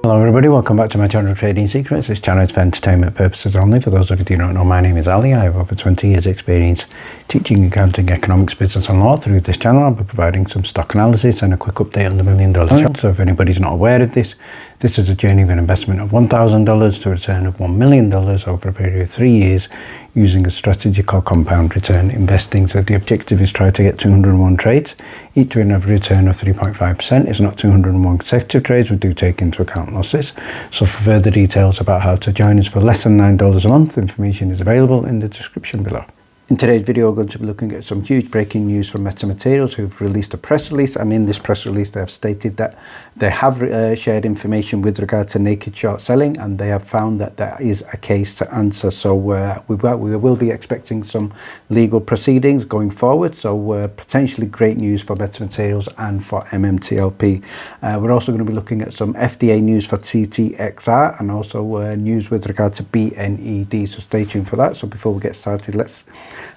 Hello everybody, welcome back to my channel Trading Secrets. This channel is for entertainment purposes only. For those of you who don't know, my name is Ali. I have over 20 years experience teaching accounting, economics, business and law. Through this channel I'll be providing some stock analysis and a quick update on the $1 Million Challenge. So if anybody's not aware of this is a journey of an investment of $1,000 to a return of $1 million over a period of 3 years using a strategy called compound return investing. So the objective is try to get 201 trades, each with an average return of 3.5%. It's not 201 consecutive trades, we do take into account losses. So for further details about how to join us for less than $9 a month, information is available in the description below. In today's video, we're going to be looking at some huge breaking news from Meta Materials, who've released a press release, and in this press release they have stated that they have shared information with regard to naked short selling, and they have found that there is a case to answer. So we will be expecting some legal proceedings going forward, so potentially great news for Meta Materials and for MMTLP. We're also going to be looking at some FDA news for TTXR and also news with regard to BNED, so stay tuned for that. So before we get started, let's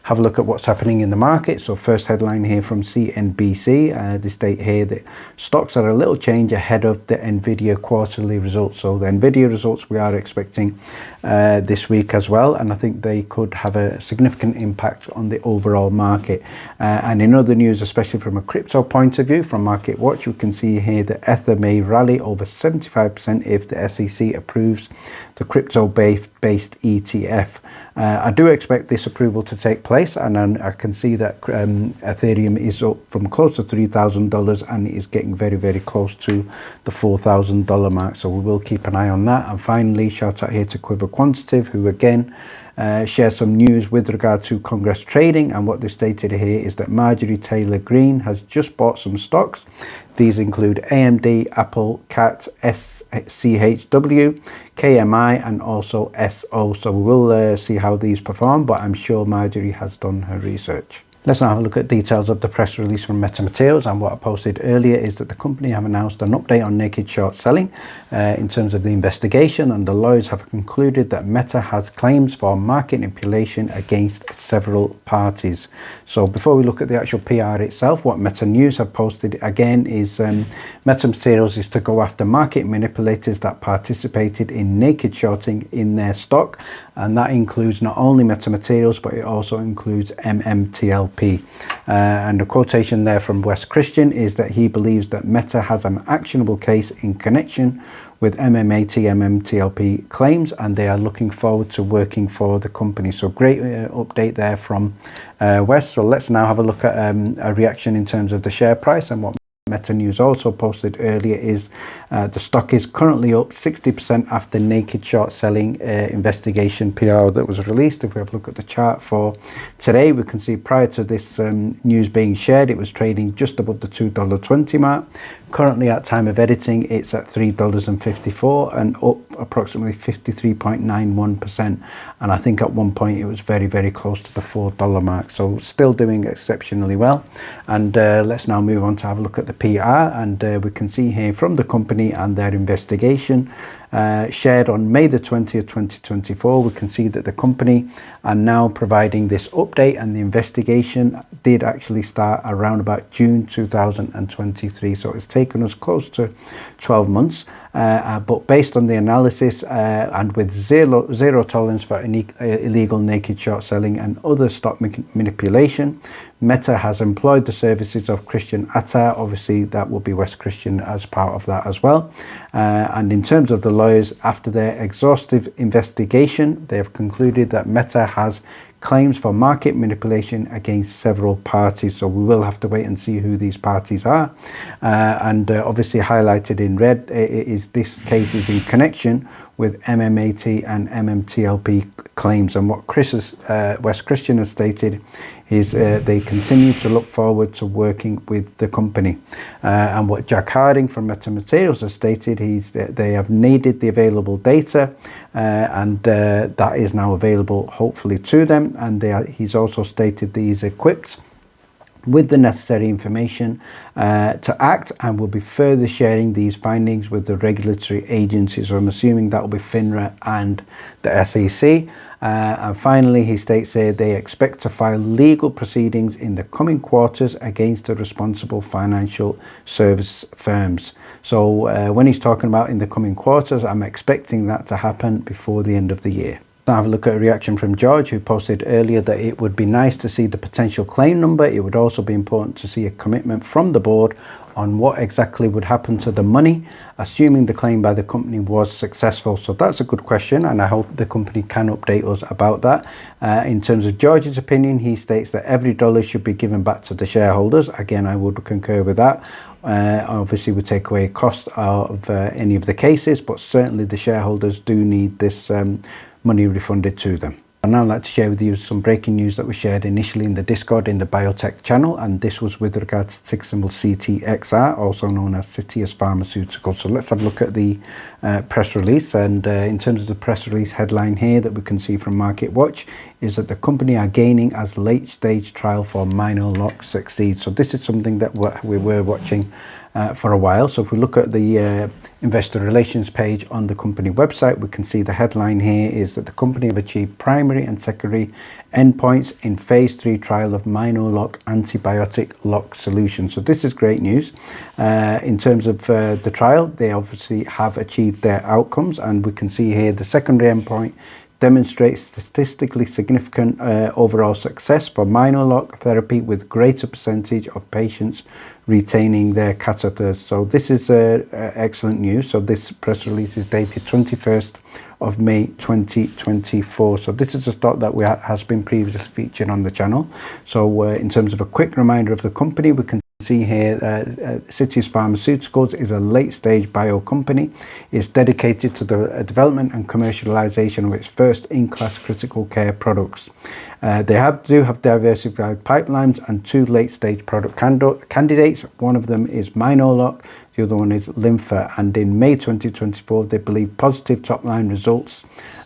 have a look at what's happening in the market. So first headline here from CNBC, they state here that stocks are a little change ahead of the Nvidia quarterly results. So the Nvidia results we are expecting this week as well, and I think they could have a significant impact on the overall market. And in other news, especially from a crypto point of view, from Market Watch, you can see here that Ether may rally over 75% if the SEC approves the crypto-based ETF. I do expect this approval to take place, and I can see that Ethereum is up from close to $3,000 and is getting very, very close to the $4,000 mark. So we will keep an eye on that. And finally, shout out here to Quiver Quantitative, who again share some news with regard to Congress trading, and what they stated here is that Marjorie Taylor Greene has just bought some stocks. These include AMD, Apple, CAT, SCHW, KMI and also SO. So we will see how these perform, but I'm sure Marjorie has done her research. Let's now have a look at details of the press release from Meta Materials, and what I posted earlier is that the company have announced an update on naked short selling in terms of the investigation, and the lawyers have concluded that Meta has claims for market manipulation against several parties. So before we look at the actual PR itself, what Meta News have posted again is Meta Materials is to go after market manipulators that participated in naked shorting in their stock, and that includes not only Meta Materials but it also includes MMTLP. And the quotation there from Wes Christian is that he believes that Meta has an actionable case in connection with MMTLP claims, and they are looking forward to working for the company. So great update there from Wes. So let's now have a look at a reaction in terms of the share price, and what Meta News also posted earlier is the stock is currently up 60% after naked short selling investigation PR that was released. If we have a look at the chart for today, we can see prior to this news being shared, it was trading just above the $2.20 mark. Currently at time of editing, it's at $3.54 and up approximately 53.91%. And I think at one point it was very, very close to the $4 mark. So still doing exceptionally well. And let's now move on to have a look at the PR, and we can see here from the company and their investigation shared on May the 20th, 2024, we can see that the company are now providing this update, and the investigation did actually start around about June 2023. So it's taken us close to 12 months. But based on the analysis and with zero tolerance for illegal naked short selling and other stock manipulation, Meta has employed the services of Christian Attar. Obviously that will be Wes Christian as part of that as well. And in terms of the lawyers, after their exhaustive investigation, they have concluded that Meta has claims for market manipulation against several parties. So we will have to wait and see who these parties are. And obviously highlighted in red is this case is in connection with MMAT and MMTLP claims. And what Wes Christian has stated is they continue to look forward to working with the company. And what Jack Harding from Meta Materials has stated is that they have needed the available data, and that is now available hopefully to them. And he's also stated that he's equipped with the necessary information to act, and will be further sharing these findings with the regulatory agencies. So I'm assuming that will be FINRA and the SEC. And finally, he states here they expect to file legal proceedings in the coming quarters against the responsible financial service firms. So when he's talking about in the coming quarters, I'm expecting that to happen before the end of the year. Now have a look at a reaction from George, who posted earlier that it would be nice to see the potential claim number. It would also be important to see a commitment from the board on what exactly would happen to the money, assuming the claim by the company was successful. So that's a good question, and I hope the company can update us about that. In terms of George's opinion, he states that every dollar should be given back to the shareholders. Again, I would concur with that. Obviously, we take away cost of any of the cases, but certainly the shareholders do need this money refunded to them. I'd now like to share with you some breaking news that was shared initially in the Discord in the Biotech channel, and this was with regards to ticker symbol CTXR, also known as Citius Pharmaceuticals. So let's have a look at the press release. And in terms of the press release headline here that we can see from Market Watch is that the company are gaining as late stage trial for MinoLock succeeds. So this is something that we were watching for a while. So if we look at the investor relations page on the company website, we can see the headline here is that the company have achieved primary and secondary endpoints in phase 3 trial of MinoLock antibiotic lock solution. So this is great news. In terms of the trial, they obviously have achieved their outcomes, and we can see here the secondary endpoint demonstrates statistically significant overall success for MinoLock therapy with greater percentage of patients retaining their catheters. So this is excellent news. So this press release is dated 21st of May 2024. So this is a stock that has been previously featured on the channel. So in terms of a quick reminder of the company, we can see here Citius Pharmaceuticals is a late stage bio company. It's dedicated to the development and commercialization of its first in-class critical care products. They do have diversified pipelines and 2 late stage product candidates. One of them is MinoLock, the other one is Lympha, and in May 2024 they believe positive top line results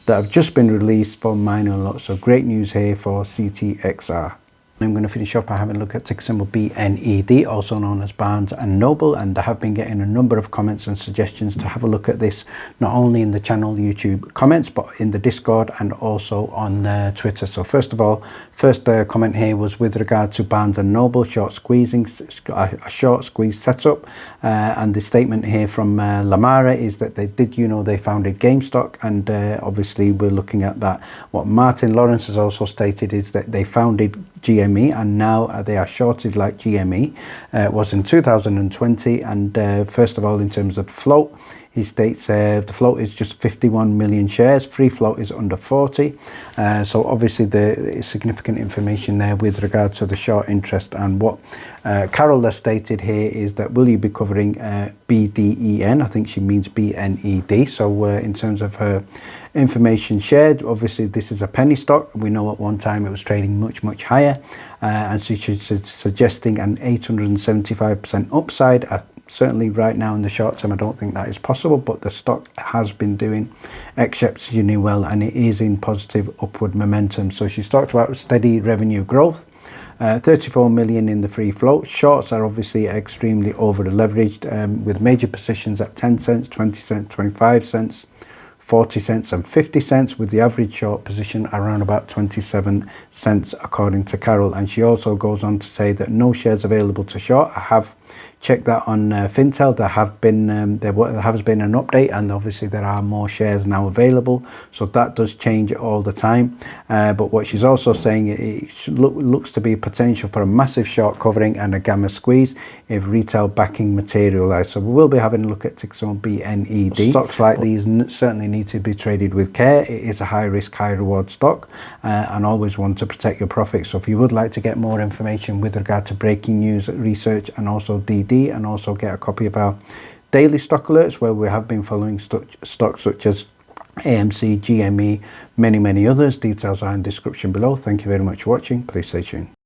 that have just been released for MinoLock. So great news here for CTXR. I'm going to finish up by having a look at ticker symbol BNED, also known as Barnes & Noble, and I have been getting a number of comments and suggestions to have a look at this, not only in the channel YouTube comments, but in the Discord and also on Twitter. So first of all, first comment here was with regard to Barnes & Noble, a short squeeze setup, and the statement here from Lamara is that they founded GameStop, and obviously we're looking at that. What Martin Lawrence has also stated is that they founded GME, and now they are shorted like GME. Was in 2020, and first of all, in terms of the float, he states the float is just 51 million shares, free float is under 40. So obviously there is significant information there with regard to the short interest, and what Carol has stated here is that will you be covering BDEN? I think she means BNED. So in terms of her information shared, obviously this is a penny stock. We know at one time it was trading much higher, and so she's suggesting an 875% upside. Certainly right now in the short term I don't think that is possible, but the stock has been doing exceptionally well and it is in positive upward momentum. So she's talked about steady revenue growth, 34 million in the free float. Shorts are obviously extremely over leveraged, with major positions at 10 cents, 20 cents, 25 cents, 40 cents and 50 cents, with the average short position around about 27 cents according to Carol. And she also goes on to say that no shares available to short. I have checked that on Fintel. There has been an update, and obviously there are more shares now available, so that does change all the time. But what she's also saying, it looks to be potential for a massive short covering and a gamma squeeze if retail backing materialize. So we will be having a look at ticker symbol BNED. Stocks like these certainly need to be traded with care. It is a high risk, high reward stock, and always want to protect your profits. So if you would like to get more information with regard to breaking news, research, and also DD, and also get a copy of our daily stock alerts, where we have been following stocks such as AMC, GME, many others. Details are in the description below. Thank you very much for watching. Please stay tuned.